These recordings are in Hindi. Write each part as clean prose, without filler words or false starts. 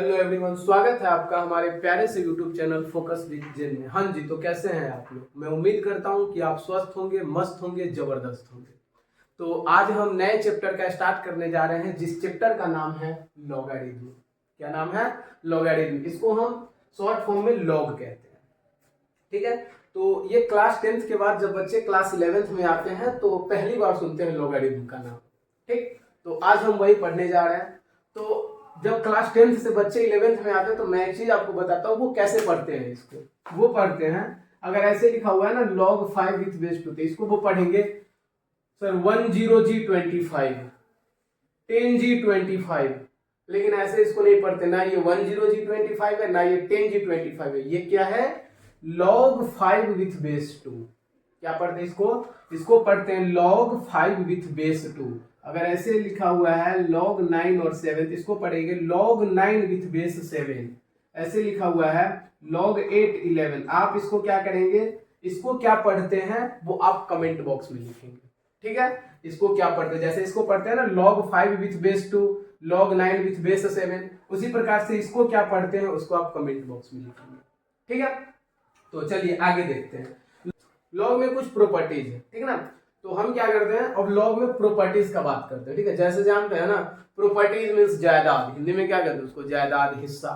हेलो एवरीवन, स्वागत है आपका हमारे प्यारे से यूट्यूब चैनल फोकस विद जेन में। हाँ जी, तो कैसे हैं आप लोग? मैं उम्मीद करता हूं कि आप स्वस्थ होंगे, मस्त होंगे, जबरदस्त होंगे। तो आज हम नए चैप्टर का स्टार्ट करने जा रहे हैं, जिस चैप्टर का नाम है लॉगरिथम। क्या नाम है? लॉगरिथम। इसको हम शॉर्ट फॉर्म में लॉग कहते हैं। ठीक है, तो ये क्लास 10th के बाद जब बच्चे क्लास 11th में आते हैं तो पहली बार सुनते हैं लॉगरिथम का नाम। ठीक, तो आज हम वही पढ़ने जा रहे हैं। तो जब क्लास 10th से बच्चे 11th में आते हैं तो मैं एक चीज आपको बताता हूँ वो कैसे पढ़ते हैं। इसको वो पढ़ते हैं, अगर ऐसे लिखा हुआ है ना log 5 विथ बेस 2, तो इसको वो पढ़ेंगे सर 10G25, 10G25। लेकिन ऐसे इसको नहीं पढ़ते, ना ये 10G25 है ना ये 10G25 है। ये क्या है? log 5 with base 2। क्या पढ़ते हैं इसको पढ़ते हैं log 5 विथ बेस 2। अगर ऐसे लिखा हुआ है log 9 और 7, इसको पढ़ेंगे log 9 विथ बेस 7। ऐसे लिखा हुआ है log 8 11। आप इसको क्या करेंगे, इसको क्या पढ़ते हैं वो आप कमेंट बॉक्स में लिखेंगे। ठीक है, इसको क्या पढ़ते हैं, जैसे इसको पढ़ते हैं ना log 5 with base 2, log 9 with base 7, उसी प्रकार से इसको क्या पढ़ते हैं उसको आप कमेंट बॉक्स में लिखेंगे। ठीक है, तो चलिए आगे देखते हैं। लॉग में कुछ प्रॉपर्टीज है, ठीक है ना। तो हम क्या करते हैं, अब लॉग में प्रॉपर्टीज का बात करते हैं। ठीक है, जैसे जानते हैं ना, प्रॉपर्टीज मींस जायदाद। हिंदी में क्या कहते हैं उसको? जायदाद, हिस्सा।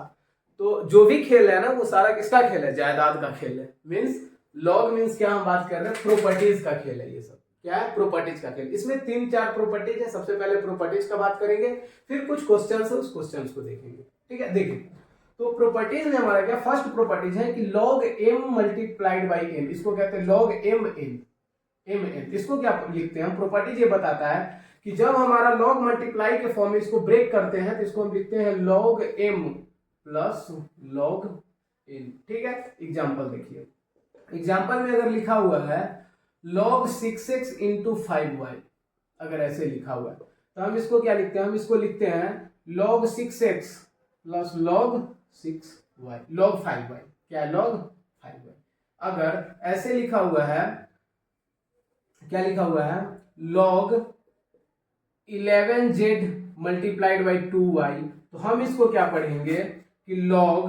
तो जो भी खेल है ना वो सारा किसका खेल है? जायदाद का खेल है। मींस लॉग मींस क्या हम बात कर रहे हैं? प्रॉपर्टीज का खेल है। ये सब क्या है? प्रॉपर्टीज का खेल। इसमें 3-4 प्रॉपर्टीज है। सबसे पहले प्रॉपर्टीज का बात करेंगे, फिर कुछ क्वेश्चन है उस क्वेश्चन को देखेंगे। ठीक है, देखिए तो प्रॉपर्टीज में हमारा क्या फर्स्ट प्रॉपर्टीज है कि log m multiplied by n। इसको कहते हैं log mn। इसको क्या लिखते हैं हम? प्रॉपर्टीज ये बताता है कि जब हमारा log मल्टीप्लाई के फॉर्म में इसको ब्रेक करते हैं तो इसको हम लिखते हैं log m plus log n। ठीक है, एग्जाम्पल देखिए। एग्जाम्पल में अगर लिखा हुआ है log 6x इंटू 5y, अगर ऐसे लिखा हुआ है तो हम इसको क्या लिखते हैं? हम इसको लिखते हैं log 6x plus log 6y, log 5y। क्या है? log 5y। अगर ऐसे लिखा हुआ है, क्या लिखा हुआ है? log 11z multiplied by 2y, तो हम इसको क्या पढ़ेंगे कि log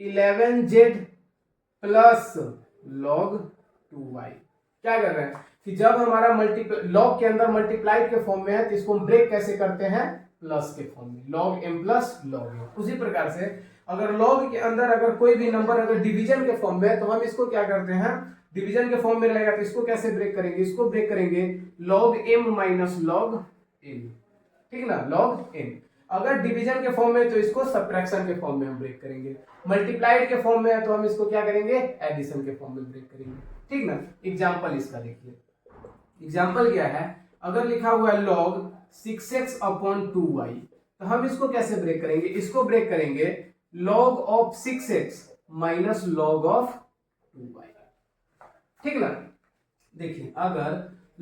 11z plus log 2y। क्या कर रहे हैं कि जब हमारा लॉग के अंदर मल्टीप्लाइड के फॉर्म में है तो इसको हम ब्रेक कैसे करते हैं? प्लस के फॉर्म में, log m plus log m। उसी प्रकार से अगर log के अंदर अगर कोई भी नंबर अगर डिवीजन के फॉर्म में है तो हम इसको क्या करते हैं? डिवीजन के फॉर्म में रहेगा तो इसको कैसे ब्रेक करेंगे? इसको ब्रेक करेंगे log m minus log n। ठीक ना, log n। अगर डिवीजन के फॉर्म में तो इसको सब्ट्रैक्शन के फॉर्म में हम ब्रेक करेंगे। मल्टीप्लाइड के फॉर्म में है तो हम इसको क्या करेंगे? एडिशन के फॉर्म में ब्रेक करेंगे। ठीक ना, एग्जांपल इसका देखिए। एग्जांपल क्या है? अगर लिखा हुआ है log 6x अपॉन 2y, तो हम इसको कैसे ब्रेक करेंगे? इसको ब्रेक करेंगे log of 6x minus log of 2y। ठीक ना, देखिए अगर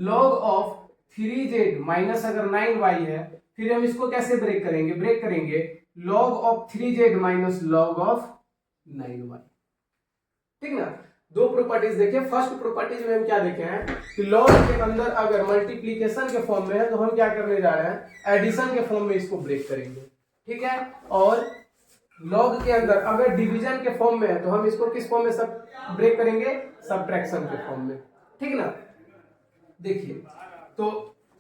log ऑफ 3z माइनस अगर 9y है, फिर हम इसको कैसे ब्रेक करेंगे? ब्रेक करेंगे log of 3z minus log of 9y। ठीक ना, दो प्रॉपर्टीज देखिए। फर्स्ट प्रॉपर्टीज में हम क्या देखे हैं कि लॉग के अंदर अगर मल्टीप्लिकेशन के फॉर्म में है तो हम क्या करने जा रहे हैं? एडिशन के फॉर्म में इसको ब्रेक करेंगे। ठीक है, और लॉग के अंदर अगर डिवीजन के फॉर्म में है तो हम इसको किस फॉर्म में सब ब्रेक करेंगे? सब्ट्रैक्शन के फॉर्म में। ठीक ना, देखिए तो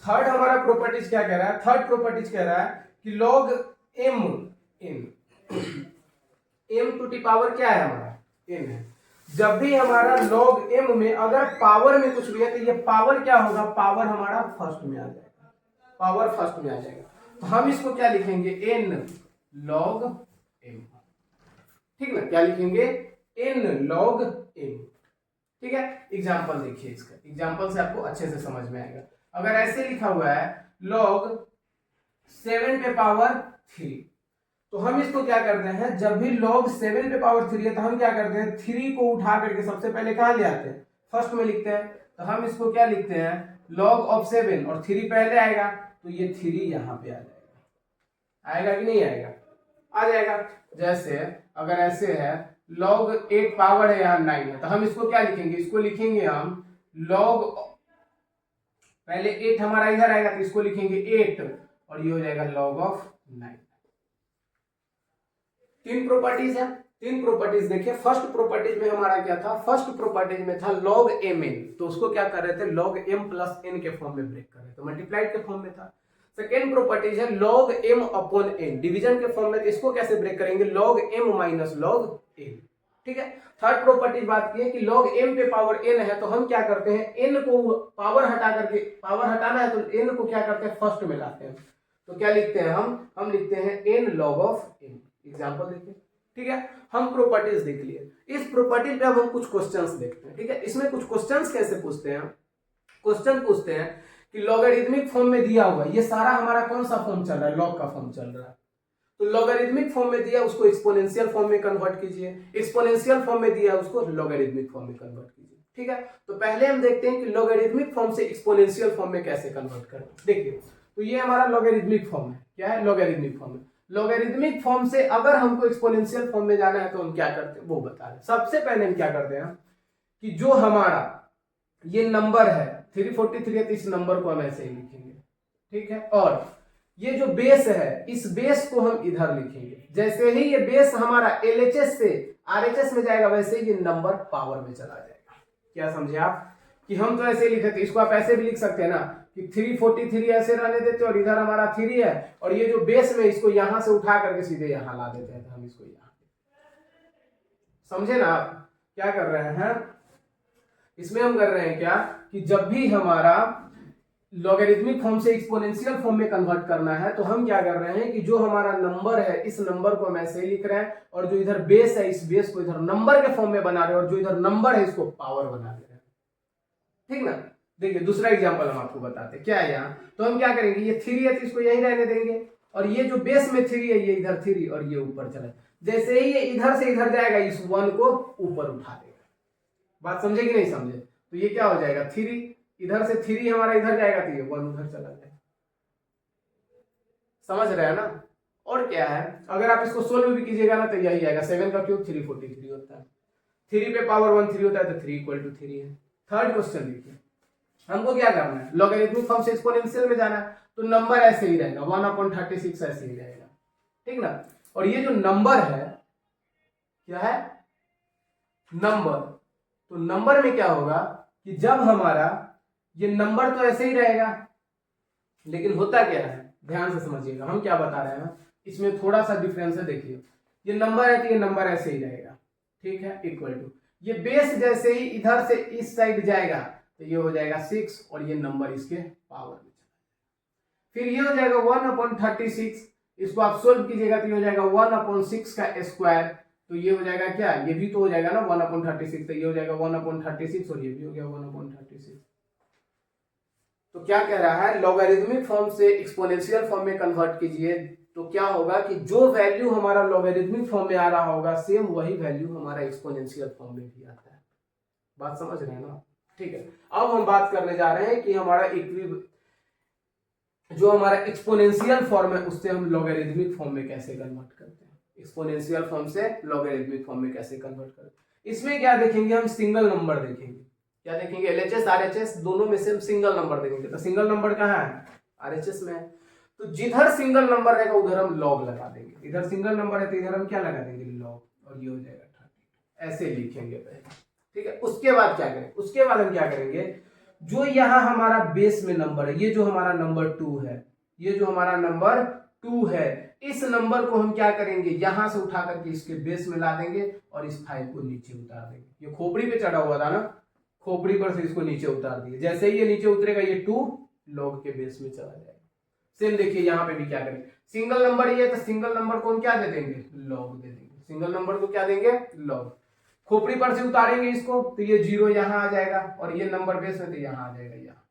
थर्ड हमारा प्रॉपर्टीज क्या कह रहा है? थर्ड प्रॉपर्टीज कह रहा है कि log m to the power क्या है हमारा? n है। जब भी हमारा log m में अगर पावर में कुछ भी है तो ये पावर क्या होगा? पावर हमारा फर्स्ट में आ जाएगा, पावर फर्स्ट में आ जाएगा। तो हम इसको क्या लिखेंगे? n log m। ठीक ना, क्या लिखेंगे? n log m। ठीक है, एग्जांपल देखिए। इसका एग्जांपल से आपको अच्छे से समझ में आएगा। अगर ऐसे लिखा हुआ है log 7 पे पावर 3, तो हम इसको क्या करते हैं? जब भी log 7 पे पावर 3 है तो हम क्या करते हैं? 3 को उठा करके सबसे पहले कहां ले आते हैं? फर्स्ट में लिखते हैं। तो हम इसको क्या लिखते हैं? log ऑफ 7, और 3 पहले आएगा तो ये 3 यहां पे आ जाएगा। आएगा कि नहीं आएगा? आ जाएगा। जैसे अगर ऐसे है log 8 पावर है यहाँ 9 है, तो हम इसको क्या लिखेंगे? इसको लिखेंगे हम log, पहले 8 हमारा इधर आएगा तो इसको लिखेंगे 8 और ये हो जाएगा log ऑफ 9। तीन प्रॉपर्टीज है, तीन प्रॉपर्टीज देखिए। फर्स्ट प्रॉपर्टीज में हमारा क्या था, फर्स्ट प्रॉपर्टीज में था log mn, तो उसको क्या कर रहे थे, log m प्लस n के फॉर्म में ब्रेक कर रहे थे, मल्टीप्लाइड के फॉर्म में था। सेकेंड प्रॉपर्टीज है log m upon n, division के फॉर्म में, तो इसको कैसे ब्रेक करेंगे, log m minus log n, ठीक है। थर्ड प्रॉपर्टी बात की है कि log m पे पावर n है, तो हम क्या करते हैं, n को पावर हटा करके, पावर हटाना है तो n को क्या करते हैं, फर्स्ट में लाते हैं, तो क्या लिखते हैं हम लिखते हैं n log of n। Example देखिए, ठीक है। हम प्रॉपर्टीज देख लिए, इस प्रॉपर्टी पे अब हम कुछ क्वेश्चंस देखते हैं, ठीक है। इसमें कुछ क्वेश्चंस कैसे पूछते हैं, क्वेश्चन पूछते हैं कि लॉगरिथमिक फॉर्म में दिया हुआ, ये सारा हमारा कौन सा फॉर्म चल रहा है, लॉग का फॉर्म चल रहा है, तो लॉगरिथमिक फॉर्म में दिया उसको एक्सपोनेंशियल फॉर्म में कन्वर्ट कीजिए, एक्सपोनेंशियल फॉर्म में दिया उसको लॉगरिथमिक फॉर्म में कन्वर्ट कीजिए, ठीक है। तो पहले हम देखते हैं कि लॉगरिथमिक फॉर्म से एक्सपोनेंशियल फॉर्म में कैसे कन्वर्ट करें। देखिए, तो ये हमारा लॉगरिथमिक फॉर्म है, क्या है, लॉगरिथमिक फॉर्म है। लॉगरिथमिक फॉर्म से अगर हमको एक्सपोनेंशियल फॉर्म में जाना है तो हम क्या करते हैं वो बता रहे हैं। सबसे पहले हम क्या करते हैं कि जो हमारा ये नंबर है 343 है, तो इस नंबर को हम ऐसे ही लिखेंगे, ठीक है। और ये जो बेस है, इस बेस को हम इधर लिखेंगे। जैसे ही ये बेस हमारा एलएचएस से आरएचएस में जाएगा, वैसे ही ये नंबर पावर में चला जाएगा। क्या समझे आप, कि हम तो ऐसे लिखे थे, इसको आप ऐसे भी लिख सकते हैं ना कि 343 ऐसे रहने देते और इधर हमारा 3 है, और ये जो बेस में इसको यहां से उठा करके सीधे यहां ला देते हैं, तो हम इसको यहां, समझे ना आप क्या कर रहे हैं। इसमें हम कर रहे हैं क्या कि जब भी हमारा लॉगरिथमिक फॉर्म से एक्सपोनेंशियल फॉर्म में कन्वर्ट करना है, तो हम क्या कर रहे हैं कि जो हमारा नंबर है, इस नंबर को हम ऐसे ही लिख रहे हैं, और जो इधर बेस है, इस बेस को इधर नंबर के फॉर्म में बना रहे हैं, और जो इधर नंबर है इसको पावर बना दे रहे हैं, ठीक ना। देखिए दूसरा एग्जांपल हम आपको बताते हैं, क्या है यहाँ, तो हम क्या करेंगे, ये 3 है तो इसको यही रहने देंगे, और ये जो बेस में 3 है, ये इधर 3 और ये ऊपर चला, जैसे ही ये इधर से इधर जाएगा, इस 1 को ऊपर उठा देगा। बात समझे कि नहीं समझे, तो ये क्या हो जाएगा, 3 इधर से 3 हमारा इधर जाएगा, तो ये 1 उधर चला जाएगा, समझ रहे हैं ना। और क्या है, अगर आप इसको सोल्व भी कीजिएगा ना, तो यही आएगा, 7 का क्यूब 343 होता है, 3 पे पावर 1 3 होता है, तो 3 = 3 है। थर्ड क्वेश्चन देखिए, हमको क्या करना है, लॉगरिथमिक फॉर्म से एक्सपोनेंशियल में जाना है, तो नंबर ऐसे ही रहेगा, 1/36 ऐसे ही रहेगा, ठीक ना। और ये जो नंबर है, क्या है, नंबर, तो नंबर में क्या होगा कि जब हमारा ये नंबर तो ऐसे ही रहेगा, लेकिन होता क्या है, ध्यान से समझिएगा, हम क्या बता रहे हैं, इसमें थोड़ा सा डिफरेंस है। देखिए, ये नंबर है तो ये नंबर ऐसे ही रहेगा, ठीक है, इक्वल टू, ये बेस जैसे ही इधर से इस साइड जाएगा, तो ये हो जाएगा 6, और ये नंबर इसके पावर में चला, फिर ये हो जाएगा 1/36, इसको आप सोल्व कीजिएगा तो ये हो जाएगा 1/6 का स्क्वायर, तो ये हो जाएगा क्या, ये भी तो हो जाएगा ना 1/36, तो ये हो जाएगा 1/36, और ये भी हो गया 1/36। तो क्या कह रहा है, लॉगरिथमिक फॉर्म से एक्सपोनेंशियल फॉर्म में कन्वर्ट कीजिए, तो क्या होगा कि जो वैल्यू हमारा लॉगरिथमिक फॉर्म में आ रहा होगा, सेम वही वैल्यू हमारा एक्सपोनेंशियल फॉर्म में भी आता है। बात समझ रहे हैं ना, ठीक है। अब हम बात करने जा रहे हैं कि हमारा जो हमारा एक्सपोनेंशियल फॉर्म है, उससे हम लॉगरिथमिक फॉर्म में कैसे कन्वर्ट करते हैं, एक्सपोनेंशियल फॉर्म से लॉगरिथमिक फॉर्म में कैसे कन्वर्ट करते हैं। इसमें क्या देखेंगे, हम सिंगल नंबर देखेंगे, क्या देखेंगे, एलएचएस आरएचएस दोनों में से हम सिंगल नंबर देखेंगे। तो सिंगल नंबर कहाँ है, आरएचएस में है, तो जिधर सिंगल नंबर रहेगा उधर हम लॉग लगा देंगे, इधर सिंगल नंबर है तो इधर हम क्या लगा देंगे, लॉग, और ये हो जाएगा 30, ऐसे लिखेंगे पहले, ठीक है। उसके बाद क्या करेंगे, उसके बाद हम क्या करेंगे, जो यहाँ हमारा बेस में नंबर है, ये जो हमारा नंबर 2 है, ये जो हमारा नंबर 2 है, इस नंबर को हम क्या करेंगे, यहां से उठा करके इसके बेस में ला देंगे, और इस 5 को नीचे उतार देंगे। ये खोपड़ी पे चढ़ा हुआ था ना, खोपड़ी पर से इसको नीचे उतार दिए, जैसे ही ये नीचे उतरेगा, ये 2 लॉग के बेस में चला जाएगा। सेम देखिए यहाँ पे भी क्या करेंगे, सिंगल नंबर ये, तो सिंगल नंबर को हम क्या दे देंगे, लॉग दे देंगे, सिंगल नंबर को क्या देंगे, लॉग। खोपड़ी पर से उतारेंगे इसको, तो ये 0 यहां आ जाएगा, और ये नंबर बेस में तो यहां आ जाएगा यहाँ।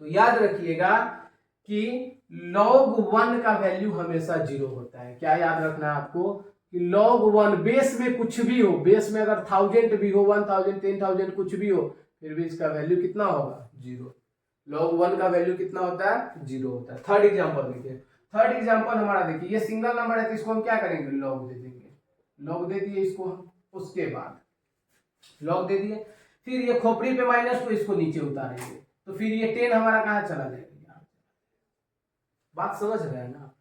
तो याद रखिएगा कि log 1 का वैल्यू हमेशा 0 होता है। क्या याद रखना है आपको कि log 1 बेस में कुछ भी हो, बेस में अगर 1000 भी हो, 1000 10,000 कुछ भी हो, फिर भी इसका वैल्यू कितना होगा, 0। log 1 का वैल्यू कितना होता है, 0 होता है। थर्ड एग्जांपल देखिए, थर्ड एग्जांपल हमारा देखिए, ये सिंगल नंबर है तो इसको हम क्या करेंगे, लॉग दे देंगे, लॉग दे दिए इसको हम, उसके बाद लॉग दे दिए, फिर ये खोपड़ी पे माइनस, तो इसको नीचे उतारेंगे, तो फिर ये 10 हमारा कहां चला जाएगा, बात समझ रहे हैं ना।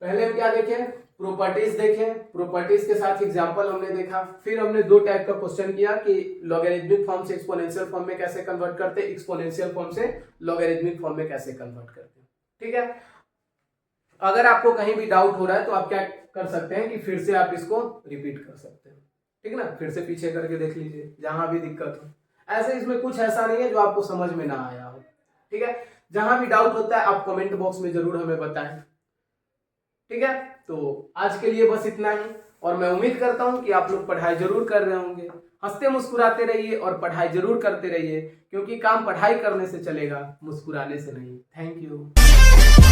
पहले हम क्या देखे, प्रॉपर्टीज देखे, प्रॉपर्टीज के साथ एग्जांपल हमने देखा, फिर हमने दो टाइप का क्वेश्चन किया कि लॉगरिथमिक फॉर्म से एक्सपोनेंशियल फॉर्म में कैसे कन्वर्ट करते हैं, एक्सपोनेंशियल फॉर्म से लॉगरिथमिक फॉर्म में कैसे कन्वर्ट करते हैं। ठीक है, अगर आपको कहीं भी डाउट हो रहा है तो आप क्या कर सकते हैं कि फिर से आप इसको रिपीट कर सकते हैं, ठीक है ना, फिर से पीछे करके देख लीजिए जहां भी दिक्कत हो। ऐसे इसमें कुछ ऐसा नहीं है जो आपको समझ में ना आया हो। ठीक है, जहां भी डाउट होता है आप कमेंट बॉक्स में जरूर हमें बताएं। ठीक है, तो आज के लिए बस इतना ही, और मैं उम्मीद करता हूं कि आप लोग पढ़ाई जरूर कर रहे होंगे। हंसते मुस्कुराते रहिए और पढ़ाई जरूर करते रहिए, क्योंकि काम पढ़ाई करने से चलेगा, मुस्कुराने से नहीं। Thank you.